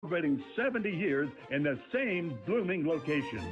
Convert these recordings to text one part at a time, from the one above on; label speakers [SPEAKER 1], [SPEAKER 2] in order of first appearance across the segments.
[SPEAKER 1] Celebrating 70 years in the same blooming location.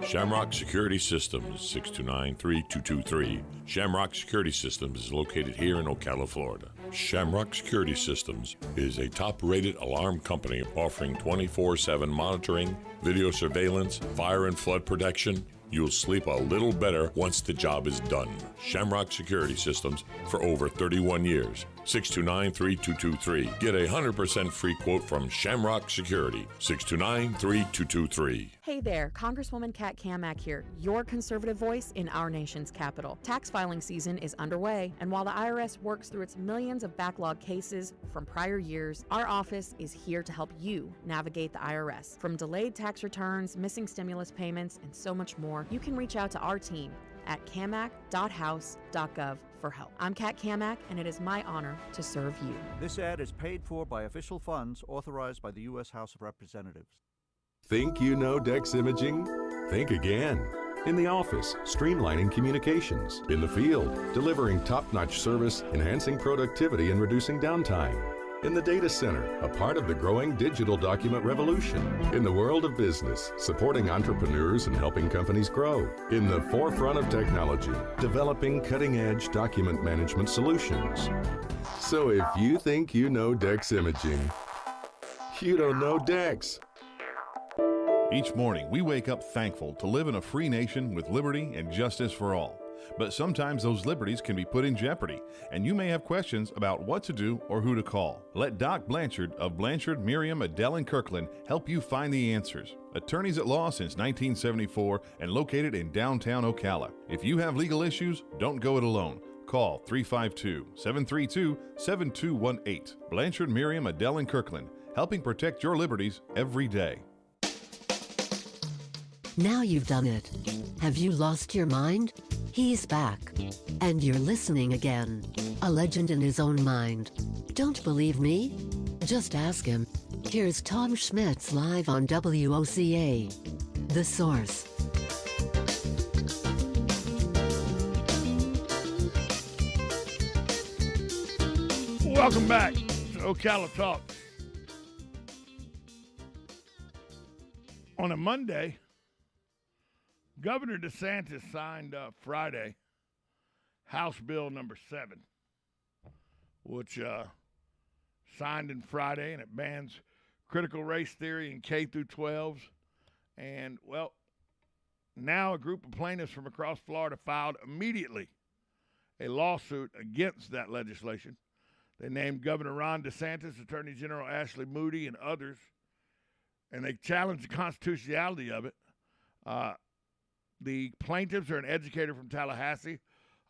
[SPEAKER 2] Shamrock Security Systems, 629-3223. Shamrock Security Systems is located here in Ocala, Florida. Shamrock Security Systems is a top-rated alarm company offering 24/7 monitoring, video surveillance, fire and flood protection. You'll sleep a little better once the job is done. Shamrock Security Systems for over 31 years. 629-3223. Get a 100% free quote from Shamrock Security. 629-3223.
[SPEAKER 3] Hey there, Congresswoman Kat Kamak here, your conservative voice in our nation's capital. Tax filing season is underway, and while the IRS works through its millions of backlog cases from prior years, our office is here to help you navigate the IRS. From delayed tax returns, missing stimulus payments, and so much more, you can reach out to our team at camac.house.gov for help. I'm Kat Kamak, and it is my honor to serve you.
[SPEAKER 4] This ad is paid for by official funds authorized by the U.S. House of Representatives.
[SPEAKER 5] Think you know Dex Imaging? Think again. In the office, streamlining communications. In the field, delivering top-notch service, enhancing productivity and reducing downtime. In the data center, a part of the growing digital document revolution. In the world of business, supporting entrepreneurs and helping companies grow. In the forefront of technology, developing cutting-edge document management solutions. So if you think you know Dex Imaging, you don't know Dex.
[SPEAKER 6] Each morning, we wake up thankful to live in a free nation with liberty and justice for all. But sometimes those liberties can be put in jeopardy, and you may have questions about what to do or who to call. Let Doc Blanchard of Blanchard, Miriam, Adele, and Kirkland help you find the answers. Attorneys at law since 1974 and located in downtown Ocala. If you have legal issues, don't go it alone. Call 352-732-7218. Blanchard, Miriam, Adele, and Kirkland, helping protect your liberties every day.
[SPEAKER 7] Now you've done it. Have you lost your mind? He's back. And you're listening again. A legend in his own mind. Don't believe me? Just ask him. Here's Tom Schmitz live on WOCA. The Source.
[SPEAKER 8] Welcome back to Ocala Talk. On a Monday, Governor DeSantis signed Friday House Bill number 7, which signed in Friday, and it bans critical race theory in K through 12s. And, well, now a group of plaintiffs from across Florida filed immediately a lawsuit against that legislation. They named Governor Ron DeSantis, Attorney General Ashley Moody, and others, and they challenged the constitutionality of it. The plaintiffs are an educator from Tallahassee,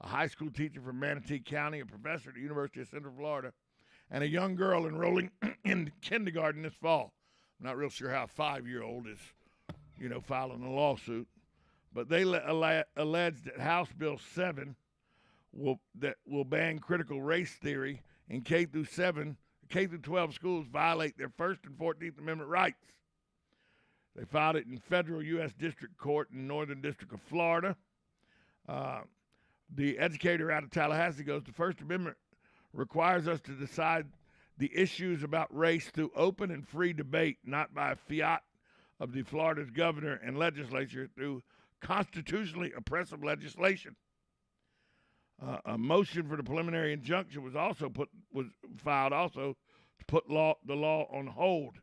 [SPEAKER 8] a high school teacher from Manatee County, a professor at the University of Central Florida, and a young girl enrolling in kindergarten this fall. I'm not real sure how a 5-year-old is, filing a lawsuit. But they allege that House Bill 7 will ban critical race theory in K through 12 schools violate their First and 14th Amendment rights. They filed it in federal U.S. District Court in Northern District of Florida. The educator out of Tallahassee goes, the First Amendment requires us to decide the issues about race through open and free debate, not by a fiat of the Florida's governor and legislature through constitutionally oppressive legislation. A motion for the preliminary injunction was filed to put the law on hold.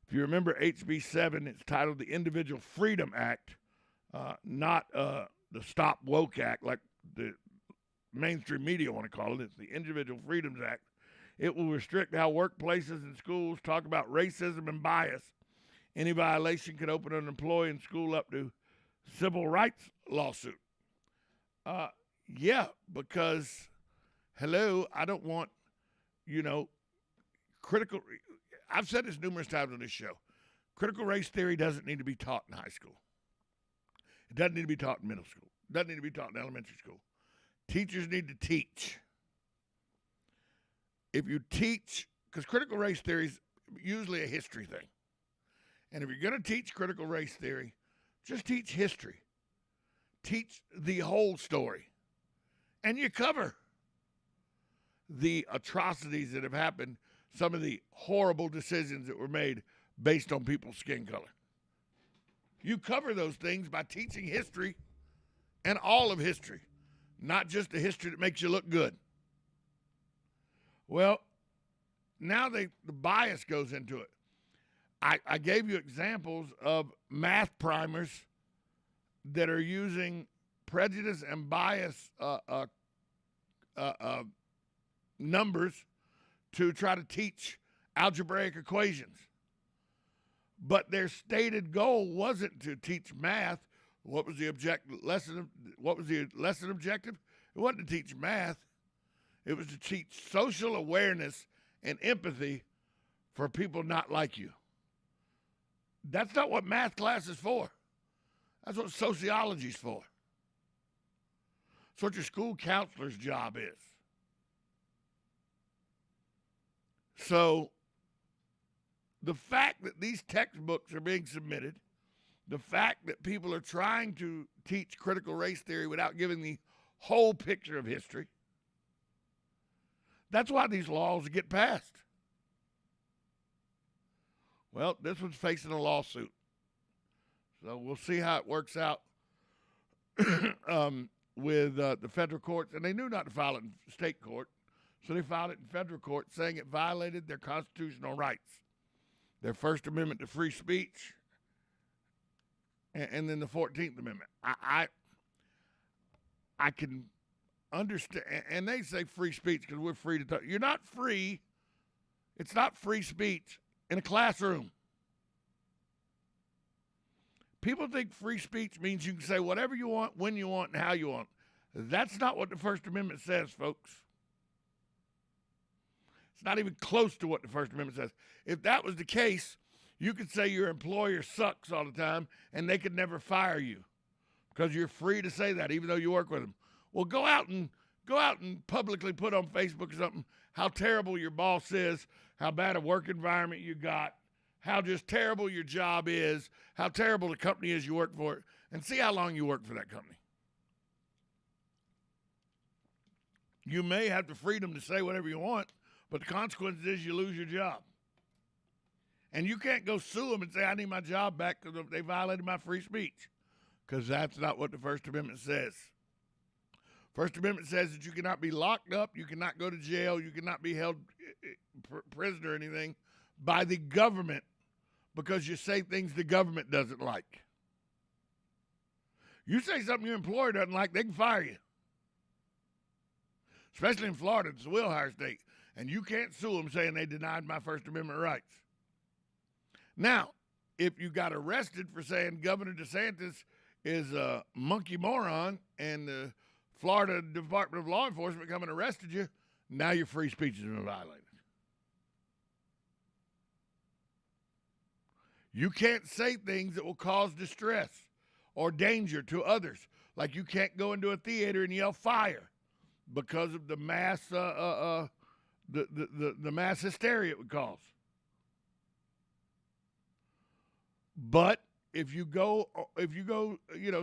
[SPEAKER 8] If you remember HB 7, it's titled the Individual Freedom Act, not the Stop WOCA Act like the mainstream media want to call it. It's the Individual Freedoms Act. It will restrict how workplaces and schools talk about racism and bias. Any violation could open an employee and school up to civil rights lawsuit. Yeah, because, hello, I don't want, critical. I've said this numerous times on this show. Critical race theory doesn't need to be taught in high school. It doesn't need to be taught in middle school. It doesn't need to be taught in elementary school. Teachers need to teach. If you teach, because critical race theory is usually a history thing. And if you're going to teach critical race theory, just teach history. Teach the whole story. And you cover the atrocities that have happened some of the horrible decisions that were made based on people's skin color. You cover those things by teaching history and all of history, not just the history that makes you look good. Well, now the bias goes into it. I gave you examples of math primers that are using prejudice and bias numbers to try to teach algebraic equations. But their stated goal wasn't to teach math. What was the lesson objective? It wasn't to teach math. It was to teach social awareness and empathy for people not like you. That's not what math class is for. That's what sociology is for. That's what your school counselor's job is. So the fact that these textbooks are being submitted, the fact that people are trying to teach critical race theory without giving the whole picture of history, that's why these laws get passed. Well, this one's facing a lawsuit. So we'll see how it works out with the federal courts. And they knew not to file it in state court, so they filed it in federal court saying it violated their constitutional rights, their First Amendment to free speech, and then the 14th Amendment. I can understand, and they say free speech because we're free to talk. You're not free. It's not free speech in a classroom. People think free speech means you can say whatever you want, when you want, and how you want. That's not what the First Amendment says, folks. It's not even close to what the First Amendment says. If that was the case, you could say your employer sucks all the time and they could never fire you because you're free to say that even though you work with them. Well, go out and publicly put on Facebook or something how terrible your boss is, how bad a work environment you got, how just terrible your job is, how terrible the company is you work for, and see how long you work for that company. You may have the freedom to say whatever you want, but the consequence is you lose your job. And you can't go sue them and say, I need my job back because they violated my free speech, because that's not what the First Amendment says. First Amendment says that you cannot be locked up, you cannot go to jail, you cannot be held prisoner or anything by the government because you say things the government doesn't like. You say something your employer doesn't like, they can fire you. Especially in Florida, it's a will hire state. And you can't sue them saying they denied my First Amendment rights. Now, if you got arrested for saying Governor DeSantis is a monkey moron and the Florida Department of Law Enforcement come and arrested you, now your free speech has been violated. You can't say things that will cause distress or danger to others. Like you can't go into a theater and yell fire because of the mass the mass hysteria it would cause. But if you go,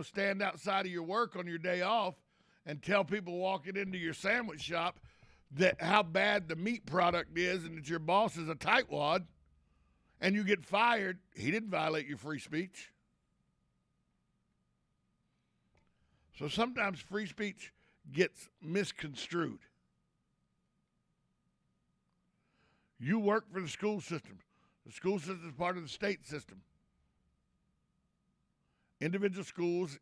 [SPEAKER 8] stand outside of your work on your day off and tell people walking into your sandwich shop that how bad the meat product is and that your boss is a tightwad, and you get fired, he didn't violate your free speech. So sometimes free speech gets misconstrued. You work for the school system. The school system is part of the state system. Individual schools,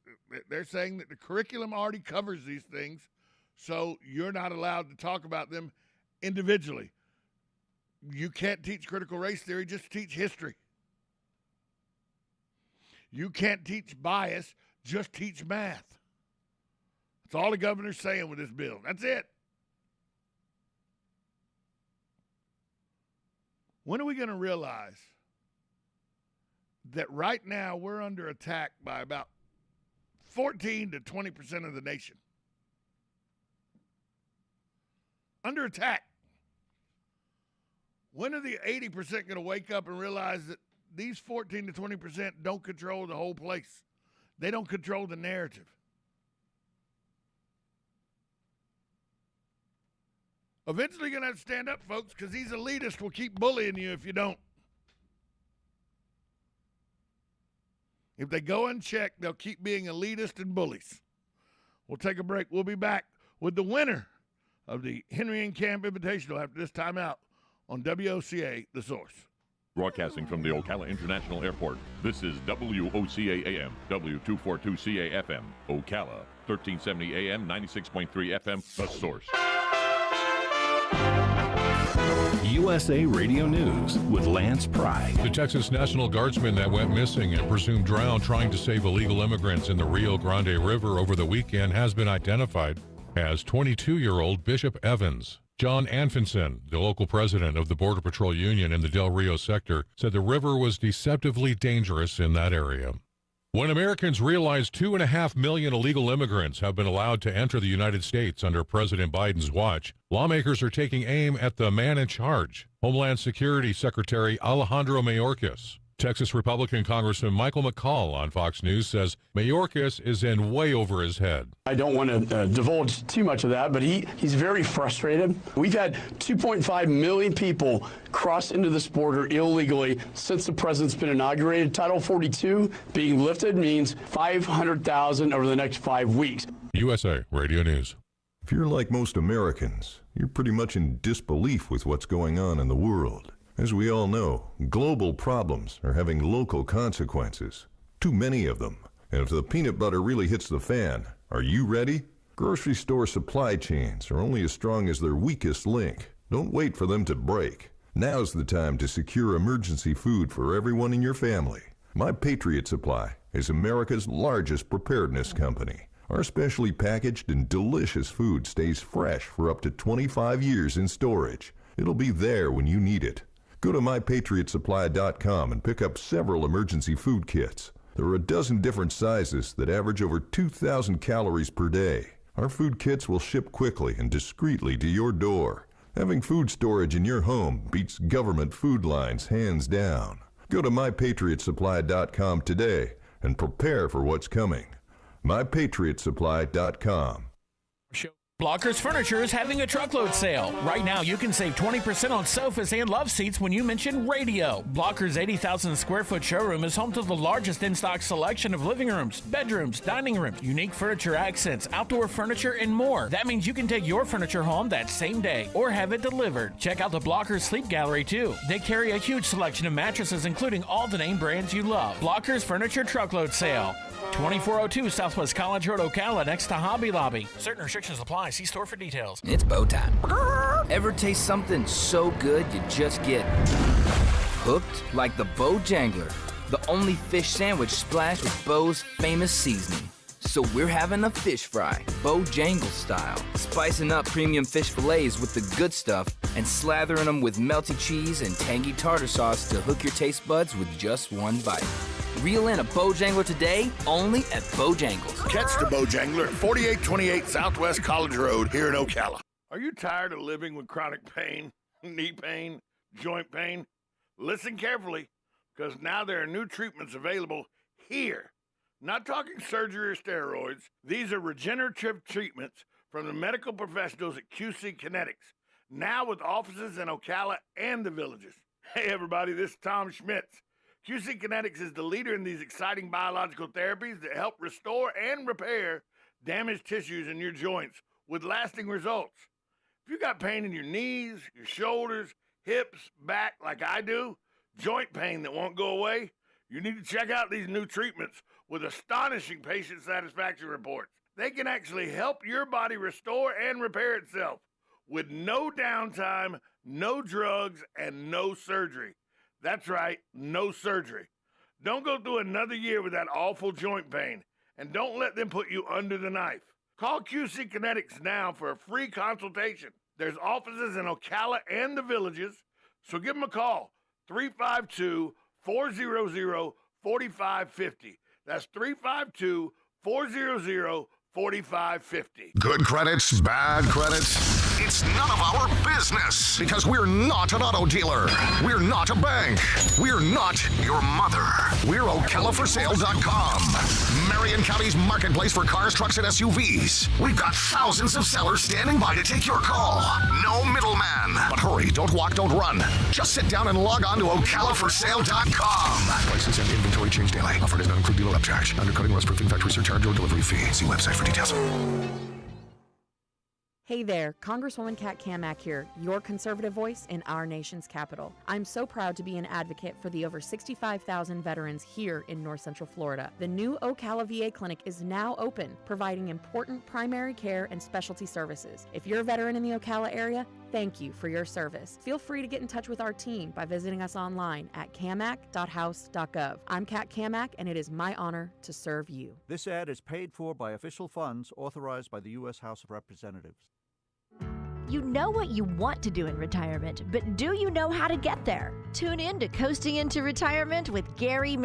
[SPEAKER 8] they're saying that the curriculum already covers these things, so you're not allowed to talk about them individually. You can't teach critical race theory, just teach history. You can't teach bias, just teach math. That's all the governor's saying with this bill. That's it. When are we going to realize that right now we're under attack by about 14 to 20% of the nation? Under attack. When are the 80% going to wake up and realize that these 14 to 20% don't control the whole place? They don't control the narrative. Eventually you're going to have to stand up, folks, because these elitists will keep bullying you if you don't. If they go unchecked, they'll keep being elitist and bullies. We'll take a break. We'll be back with the winner of the Henry and Camp Invitational after this timeout on WOCA, The Source.
[SPEAKER 9] Broadcasting from the Ocala International Airport, this is WOCA AM, W242CA FM, Ocala, 1370 AM, 96.3 FM, The Source.
[SPEAKER 10] USA Radio News with Lance Pry.
[SPEAKER 11] The Texas National Guardsman that went missing and presumed drowned trying to save illegal immigrants in the Rio Grande River over the weekend has been identified as 22-year-old Bishop Evans. John Anfinson, the local president of the Border Patrol Union in the Del Rio sector, said the river was deceptively dangerous in that area. When Americans realize 2.5 million illegal immigrants have been allowed to enter the United States under President Biden's watch, lawmakers are taking aim at the man in charge, Homeland Security Secretary Alejandro Mayorkas. Texas Republican Congressman Michael McCall on Fox News says Mayorkas is in way over his head.
[SPEAKER 12] I don't want to divulge too much of that, but he's very frustrated. We've had 2.5 million people cross into this border illegally since the president's been inaugurated. Title 42 being lifted means 500,000 over the next 5 weeks.
[SPEAKER 11] USA Radio News.
[SPEAKER 5] If you're like most Americans, you're pretty much in disbelief with what's going on in the world. As we all know, global problems are having local consequences. Too many of them. And if the peanut butter really hits the fan, are you ready? Grocery store supply chains are only as strong as their weakest link. Don't wait for them to break. Now's the time to secure emergency food for everyone in your family. My Patriot Supply is America's largest preparedness company. Our specially packaged and delicious food stays fresh for up to 25 years in storage. It'll be there when you need it. Go to mypatriotsupply.com and pick up several emergency food kits. There are a dozen different sizes that average over 2,000 calories per day. Our food kits will ship quickly and discreetly to your door. Having food storage in your home beats government food lines hands down. Go to mypatriotsupply.com today and prepare for what's coming. mypatriotsupply.com.
[SPEAKER 13] Blockers Furniture is having a truckload sale. Right now, you can save 20% on sofas and love seats when you mention radio. Blockers' 80,000 square foot showroom is home to the largest in-stock selection of living rooms, bedrooms, dining rooms, unique furniture accents, outdoor furniture, and more. That means you can take your furniture home that same day or have it delivered. Check out the Blockers Sleep Gallery, too. They carry a huge selection of mattresses, including all the name brands you love. Blockers Furniture truckload sale. 2402 Southwest College Road, Ocala, next to Hobby Lobby. Certain restrictions apply. See store for details.
[SPEAKER 14] It's bow time. Ever taste something so good you just get hooked? Like the Bo Jangler, the only fish sandwich splashed with Bo's famous seasoning. So we're having a fish fry, Bojangle style, spicing up premium fish fillets with the good stuff and slathering them with melty cheese and tangy tartar sauce to hook your taste buds with just one bite. Reel in a Bojangler today, only at Bojangles.
[SPEAKER 8] Catch the Bojangler at 4828 Southwest College Road here in Ocala. Are you tired of living with chronic pain, knee pain, joint pain? Listen carefully, because now there are new treatments available here. Not talking surgery or steroids. These are regenerative treatments from the medical professionals at QC Kinetics, now with offices in Ocala and the Villages. Hey everybody, this is Tom Schmitz. QC Kinetics is the leader in these exciting biological therapies that help restore and repair damaged tissues in your joints with lasting results. If you got pain in your knees, your shoulders, hips, back like I do, joint pain that won't go away, you need to check out these new treatments with astonishing patient satisfaction reports. They can actually help your body restore and repair itself with no downtime, no drugs, and no surgery. That's right, no surgery. Don't go through another year with that awful joint pain, and don't let them put you under the knife. Call QC Kinetics now for a free consultation. There's offices in Ocala and the Villages, so give them a call, 352-400-4550. That's 352-400-4550.
[SPEAKER 15] Good credits, bad credits. It's none of our business because we're not an auto dealer. We're not a bank. We're not your mother. We're OcalaForSale.com. Marion County's marketplace for cars, trucks, and SUVs. We've got thousands of sellers standing by to take your call. No middleman. But hurry, don't walk, don't run. Just sit down and log on to OcalaForSale.com. Prices and inventory change daily. Offer does not include dealer upcharge. Undercutting, rust proofing, factory surcharge, or delivery fee. See website for details.
[SPEAKER 3] Hey there, Congresswoman Kat Kamak here, your conservative voice in our nation's capital. I'm so proud to be an advocate for the over 65,000 veterans here in North Central Florida. The new Ocala VA clinic is now open, providing important primary care and specialty services. If you're a veteran in the Ocala area, thank you for your service. Feel free to get in touch with our team by visiting us online at camac.house.gov. I'm Kat Kamak, and it is my honor to serve you.
[SPEAKER 4] This ad is paid for by official funds authorized by the U.S. House of Representatives.
[SPEAKER 16] You know what you want to do in retirement, but do you know how to get there? Tune in to Coasting into Retirement with Gary